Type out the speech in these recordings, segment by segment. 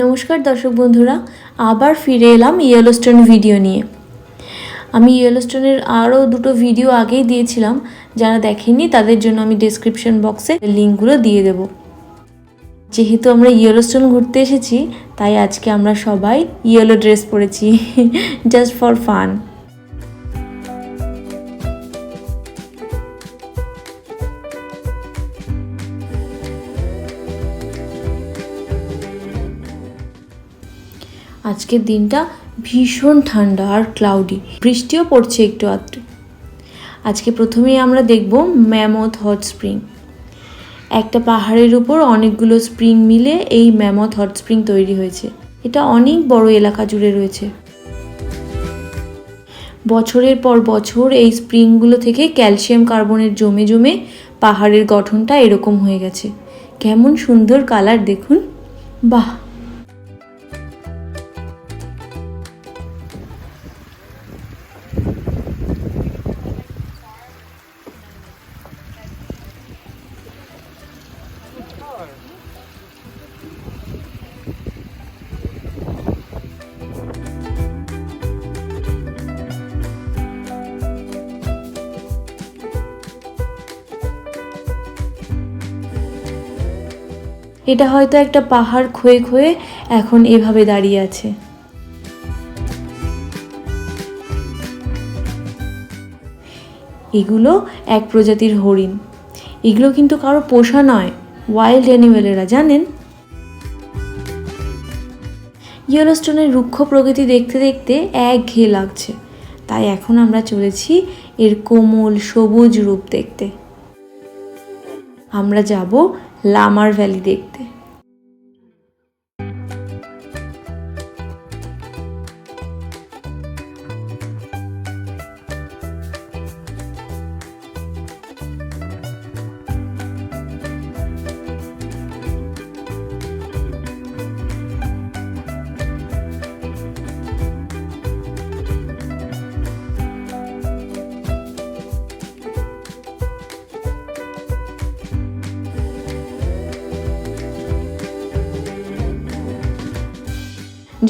নমস্কার দর্শক বন্ধুরা, আবার ফিরে এলাম ইয়েলোস্টোন ভিডিও নিয়ে। আমি ইয়েলোস্টোনের আরও দুটো ভিডিও আগেই দিয়েছিলাম, যারা দেখেননি তাদের জন্য আমি ডেসক্রিপশন বক্সে লিঙ্কগুলো দিয়ে দেব। যেহেতু আমরা ইয়েলোস্টোন ঘুরতে এসেছি, তাই আজকে আমরা সবাই ইয়েলো ড্রেস পরেছি, জাস্ট ফর ফান। আজকের দিনটা ভীষণ ঠান্ডা আর ক্লাউডি, বৃষ্টিও পড়ছে একটু আধটু। আজকে প্রথমেই আমরা দেখব ম্যামথ হট স্প্রিং। একটা পাহাড়ের উপর অনেকগুলো স্প্রিং মিলে এই ম্যামথ হট স্প্রিং তৈরি হয়েছে। এটা অনেক বড় এলাকা জুড়ে রয়েছে। বছরের পর বছর এই স্প্রিংগুলো থেকে ক্যালসিয়াম কার্বনেট জমে জমে পাহাড়ের গঠনটা এরকম হয়ে গেছে। কেমন সুন্দর কালার দেখুন, বাহ! এটা হয়তো একটা পাহাড় ক্ষয়ে ক্ষয়ে এখন এভাবে দাঁড়িয়ে আছে। এগুলো এক প্রজাতির হরিণ। এগুলো কিন্তু কারো পোষা নয়, ওয়াইল্ড অ্যানিমেলেরা, জানেন? ইয়েলোস্টোনের রুক্ষ প্রকৃতি দেখতে দেখতে একঘেয়ে লাগছে, তাই এখন আমরা চলেছি এর কোমল সবুজ রূপ দেখতে। আমরা যাব লামার ভ্যালি দেখতে।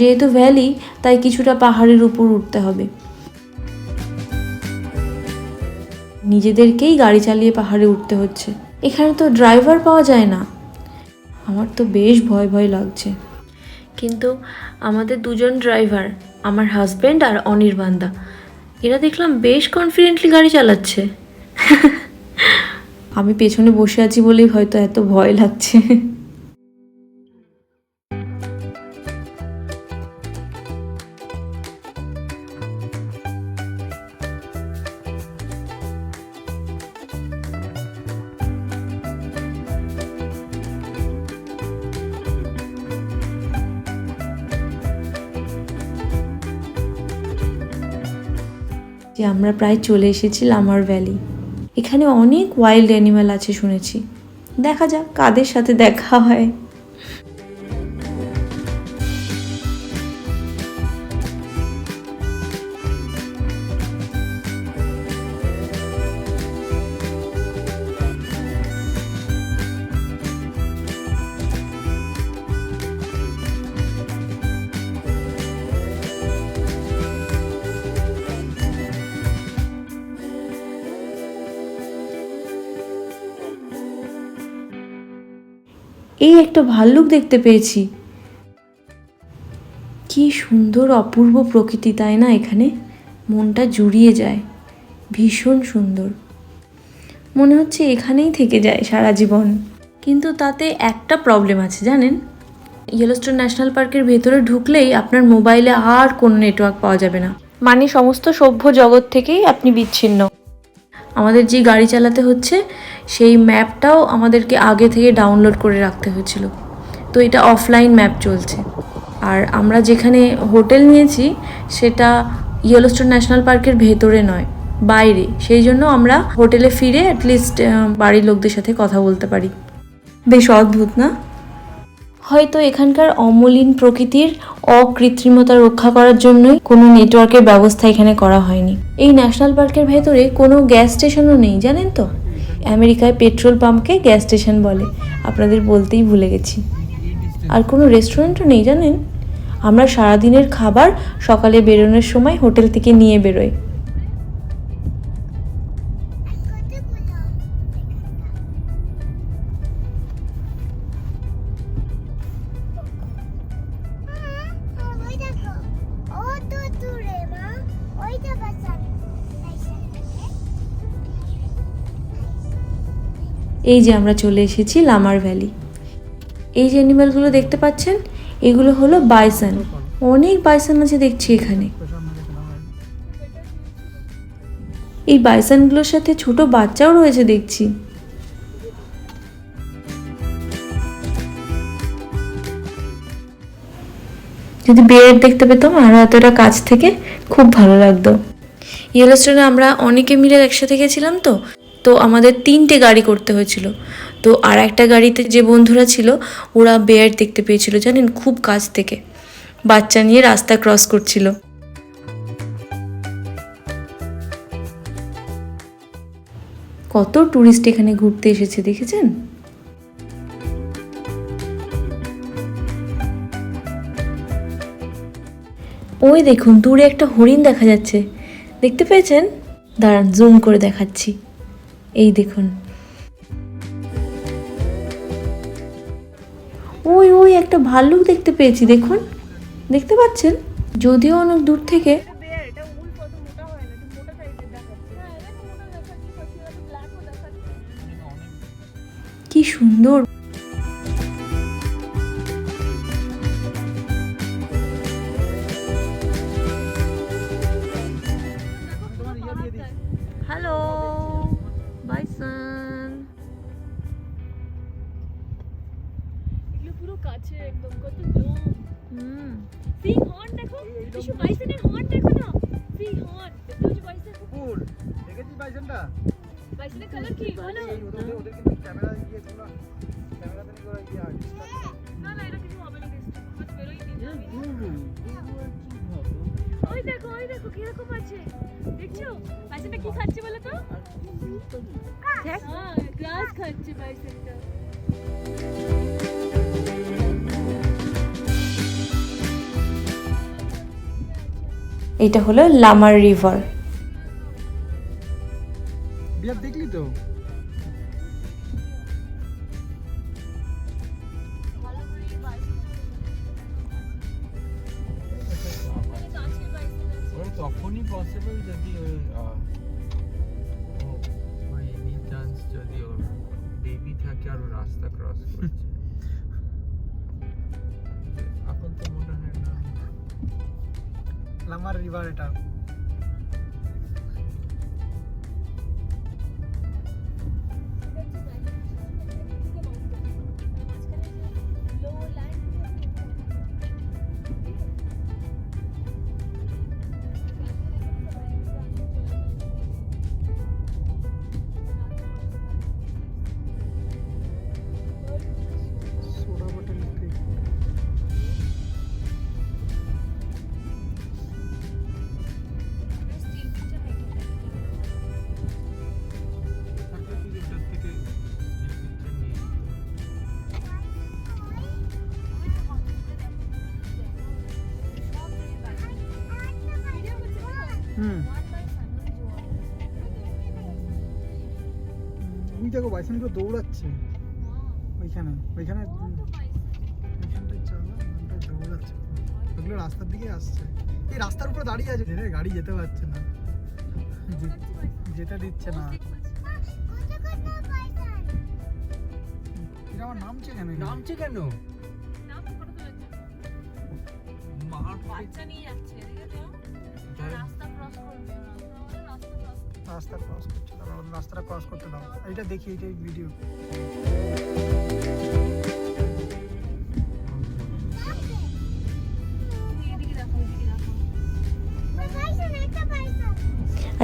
যেহেতু ভ্যালি, তাই কিছুটা পাহাড়ের উপর উঠতে হবে। নিজেদেরকেই গাড়ি চালিয়ে পাহাড়ে উঠতে হচ্ছে। এখানে তো ড্রাইভার পাওয়া যায় না। আমার তো বেশ ভয় ভয় লাগছে, কিন্তু আমাদের দুজন ড্রাইভার, আমার হাজব্যান্ড আর অনির্বাণদা, এরা দেখলাম বেশ কনফিডেন্টলি গাড়ি চালাচ্ছে। আমি পেছনে বসে আছি বলেই হয়তো এত ভয় লাগছে। যে আমরা প্রায় চলে এসেছি লামার ভ্যালি। এখানে অনেক ওয়াইল্ড অ্যানিম্যাল আছে শুনেছি। দেখা যাক কাদের সাথে দেখা হয়। এই একটা ভাল্লুক দেখতে পেয়েছি। কি সুন্দর অপূর্ব প্রকৃতি, তাই না? এখানে মনটা জুড়িয়ে যায়, ভীষণ সুন্দর। মনে হচ্ছে এখানেই থেকে যায় সারা জীবন। কিন্তু তাতে একটা প্রবলেম আছে, জানেন? ইয়েলোস্টোন ন্যাশনাল পার্কের ভেতরে ঢুকলেই আপনার মোবাইলে আর কোনো নেটওয়ার্ক পাওয়া যাবে না, মানে সমস্ত সভ্য জগৎ থেকেই আপনি বিচ্ছিন্ন। আমাদের যে গাড়ি চালাতে হচ্ছে সেই ম্যাপটাও আমাদেরকে আগে থেকে ডাউনলোড করে রাখতে হয়েছিল, তো এটা অফলাইন ম্যাপ চলছে। আর আমরা যেখানে হোটেল নিয়েছি সেটা ইয়েলোস্টোন ন্যাশনাল পার্কের ভেতরে নয়, বাইরে। সেই জন্য আমরা হোটেলে ফিরে অ্যাটলিস্ট বাড়ির লোকদের সাথে কথা বলতে পারি। বেশ অদ্ভুত না? হয়তো এখানকার অমলিন প্রকৃতির অকৃত্রিমতা রক্ষা করার জন্যই কোনো নেটওয়ার্কের ব্যবস্থা এখানে করা হয়নি। এই ন্যাশনাল পার্কের ভেতরে কোনো গ্যাস স্টেশনও নেই, জানেন তো? আমেরিকায় পেট্রোল পাম্পকে গ্যাস স্টেশন বলে, আপনাদের বলতেই ভুলে গেছি। আর কোনো রেস্টুরেন্টও নেই জানেন। আমরা সারাদিনের খাবার সকালে বেরোনোর সময় হোটেল থেকে নিয়ে বেরোই। এই যে আমরা চলে এসেছি লামার ভ্যালি। এই যে অ্যানিমালগুলো দেখতে পাচ্ছেন, এগুলো হলো বাইসন। অনেক বাইসন আছে দেখছি এখানে। এই বাইসনগুলোর সাথে ছোট বাচ্চাও রয়েছে দেখছি। যদি বেয়ার দেখতে পেতাম আরো এতটা কাছ থেকে, খুব ভালো লাগতো। ইয়েলোস্টোনে আমরা অনেকে মিলে একসাথে গেছিলাম, তো আমাদের 3টে গাড়ি করতে হয়েছিল। তো আর একটা গাড়িতে যে বন্ধুরা ছিল ওরা বেয়ার দেখতে পেয়েছিল জানেন, খুব কাছ থেকে বাচ্চা নিয়ে রাস্তা ক্রস করছিল। কত টুরিস্ট এখানে ঘুরতে এসেছে দেখেছেন। ওই দেখুন দূরে একটা হরিণ দেখা যাচ্ছে, দেখতে পেয়েছেন? দাঁড়ান জুম করে দেখাচ্ছি। এই দেখুন, ওই ওই একটা ভাল্লুক দেখতে পেয়েছি, দেখুন, দেখতে পাচ্ছেন? যদিও অনেক দূর থেকে। কি সুন্দর। Hello bison. এগুলো পুরো কাছে একদম, কত লোম। সি হর্ন দেখো, কিছু বাইসনের হর্ন দেখো না, সি হর্ন দেখো, যে বাইসন কুকুর দেখেছিস বাইসনটা? বাইসনের কালার কি ভালো। ওদের কিন্তু ক্যামেরা দিয়ে ছিল, ক্যামেরাতে নিয়ে ওরা ইয়ে হয়। না না এটা কিছু হবে না, দেখতে হাত বেরোই নি। ওই দেখো কিরকম আছে, দেখছো বাইসনটা কি খাচ্ছে বলো তো? হ্যাঁ গ্রাস খাচ্ছে বাইসনটা। এটা হলো লামার রিভার। বিয়ার দেখলি তো? তখনই পসিবল যদি ওই এনি চান্স যদি ওর বেবি থাকে আর রাস্তা ক্রস করছে। এখন তো মনে হয় না। লামার রিভার এটা। ওই দেখো বাইসনগুলো দৌড়াচ্ছে ওইখানে দৌড়াচ্ছে, ওগুলো রাস্তার দিকে আসছে। এই রাস্তার উপরে দাঁড়িয়ে আছে, গাড়ি যেতে পারছে না, যেতে দিচ্ছে না। এটা আমার নামছে কেন? বাচ্চা নিয়ে যাচ্ছে, রাস্তা ক্রস করছে, রাস্তাটা ক্রস করতে দাও। এইটা দেখি, এইটা ভিডিও।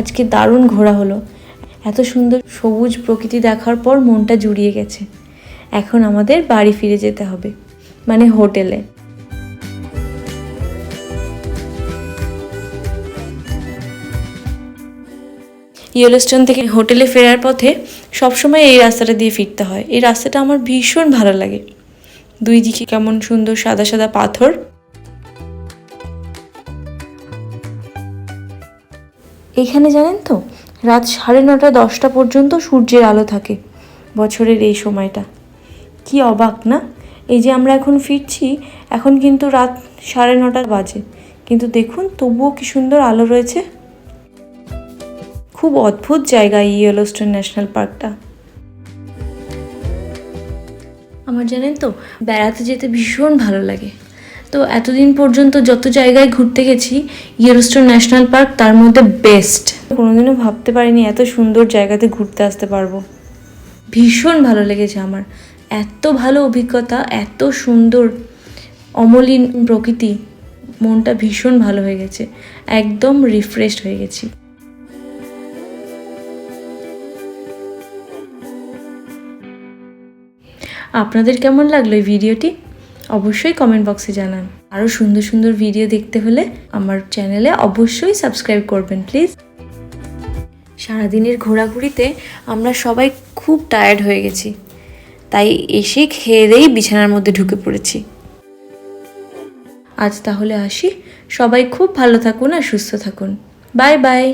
আজকে দারুণ ঘোরা হলো। এত সুন্দর সবুজ প্রকৃতি দেখার পর মনটা জুড়িয়ে গেছে। এখন আমাদের বাড়ি ফিরে যেতে হবে, মানে হোটেলে। ইয়েলোস্টোন থেকে হোটেলে ফেরার পথে সবসময় এই রাস্তাটা দিয়ে ফিরতে হয়। এই রাস্তাটা আমার ভীষণ ভালো লাগে। দুই দিকে কেমন সুন্দর সাদা সাদা পাথর। এখানে জানেন তো রাত 9:30 10টা পর্যন্ত সূর্যের আলো থাকে বছরের এই সময়টা। কি অবাক না? এই যে আমরা এখন ফিরছি, এখন কিন্তু রাত 9:30 বাজে, কিন্তু দেখুন তবুও কি সুন্দর আলো রয়েছে। খুব অদ্ভুত জায়গা এই ইয়েলোস্টোন ন্যাশনাল পার্কটা। আমার জানেন তো বেড়াতে যেতে ভীষণ ভালো লাগে। তো এতদিন পর্যন্ত যত জায়গায় ঘুরতে গেছি, ইয়েলোস্টোন ন্যাশনাল পার্ক তার মধ্যে বেস্ট। কোনোদিনও ভাবতে পারিনি এত সুন্দর জায়গাতে ঘুরতে আসতে পারবো। ভীষণ ভালো লেগেছে আমার, এত ভালো অভিজ্ঞতা, এত সুন্দর অমলিন প্রকৃতি, মনটা ভীষণ ভালো হয়ে গেছে, একদম রিফ্রেশড হয়ে গেছি। আপনাদের কেমন লাগলো এই ভিডিওটি? অবশ্যই কমেন্ট বক্সে জানান। আরও সুন্দর সুন্দর ভিডিও দেখতে হলে আমার চ্যানেলে অবশ্যই সাবস্ক্রাইব করবেন প্লিজ। সারাদিনের ঘোরাঘুরিতে আমরা সবাই খুব টায়ার্ড হয়ে গেছি, তাই এসে খেয়ে দেই বিছানার মধ্যে ঢুকে পড়েছি। আজ তাহলে আসি, সবাই খুব ভালো থাকুন আর সুস্থ থাকুন। Bye bye.